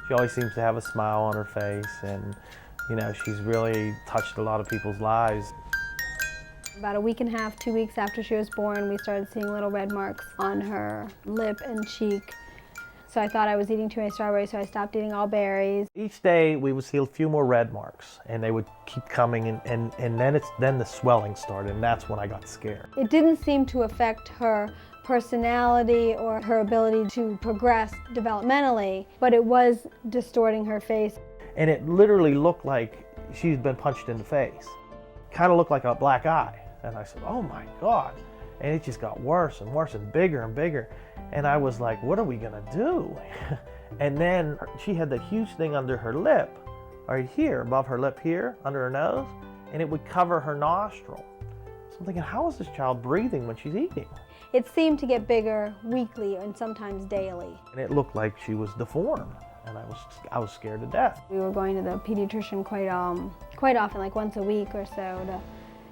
She always seems to have a smile on her face, and you know, she's really touched a lot of people's lives. About a week and a half, 2 weeks after she was born, we started seeing little red marks on her lip and cheek. So I thought I was eating too many strawberries, so I stopped eating all berries. Each day we would see a few more red marks, and they would keep coming, and then the swelling started, and that's when I got scared. It didn't seem to affect her personality or her ability to progress developmentally, but it was distorting her face. And it literally looked like she'd been punched in the face. Kind of looked like a black eye. And I said, oh my God. And it just got worse and worse and bigger and bigger. And I was like, what are we gonna do? And then she had the huge thing under her lip, right here, above her lip here, under her nose, and it would cover her nostril. So I'm thinking, how is this child breathing when she's eating? It seemed to get bigger weekly and sometimes daily. And it looked like she was deformed, and I was scared to death. We were going to the pediatrician quite often, like once a week or so.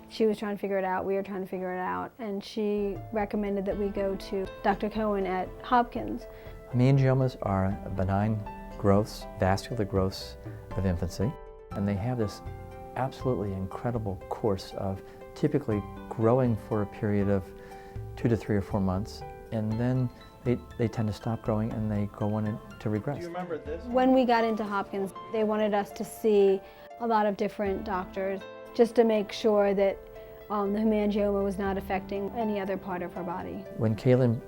She was trying to figure it out, we were trying to figure it out, and she recommended that we go to Dr. Caelan at Hopkins. Hemangiomas are benign growths, vascular growths of infancy, and they have this absolutely incredible course of typically growing for a period of 2 to 3 or 4 months, and then they tend to stop growing and they go on to regress. Do you remember this? When we got into Hopkins, they wanted us to see a lot of different doctors just to make sure that the hemangioma was not affecting any other part of her body. When Caelan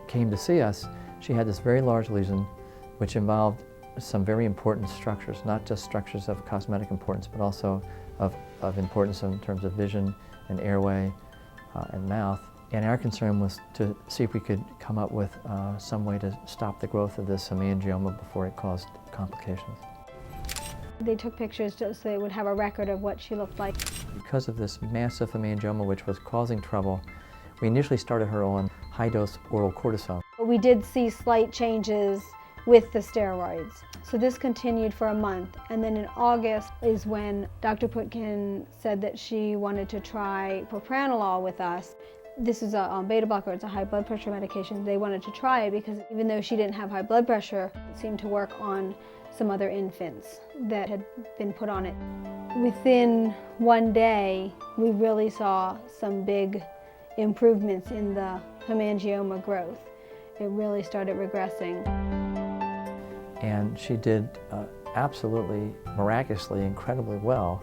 came to see us, she had this very large lesion which involved some very important structures, not just structures of cosmetic importance, but also of importance in terms of vision and airway and mouth. And our concern was to see if we could come up with some way to stop the growth of this hemangioma before it caused complications. They took pictures just so they would have a record of what she looked like. Because of this massive hemangioma which was causing trouble, we initially started her on high-dose oral cortisone. But we did see slight changes with the steroids. So this continued for a month, and then in August is when Dr. Putkin said that she wanted to try propranolol with us. This is a beta blocker, it's a high blood pressure medication. They wanted to try it because even though she didn't have high blood pressure, it seemed to work on some other infants that had been put on it. Within one day, we really saw some big improvements in the hemangioma growth. It really started regressing. And she did absolutely, miraculously, incredibly well.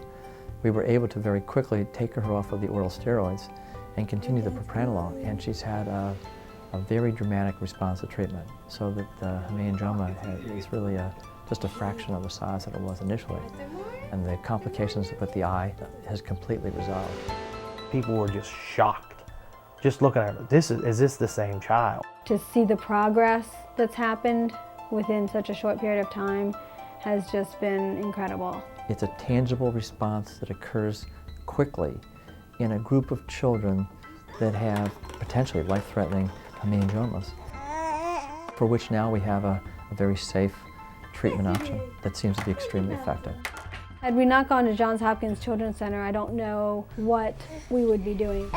We were able to very quickly take her off of the oral steroids and continue the propranolol, and she's had a very dramatic response to treatment, so that the hemangioma is really just a fraction of the size that it was initially. And the complications with the eye has completely resolved. People were just shocked. Just looking at her, is this the same child? To see the progress that's happened within such a short period of time has just been incredible. It's a tangible response that occurs quickly in a group of children that have potentially life-threatening hemangiomas, for which now we have a very safe treatment option that seems to be extremely effective. Had we not gone to Johns Hopkins Children's Center, I don't know what we would be doing.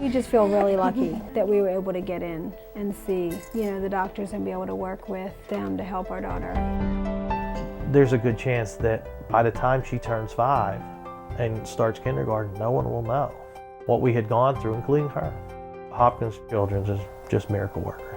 You just feel really lucky that we were able to get in and see, the doctors and be able to work with them to help our daughter. There's a good chance that by the time she turns 5 and starts kindergarten, no one will know what we had gone through, including her. Hopkins Children's is just miracle workers.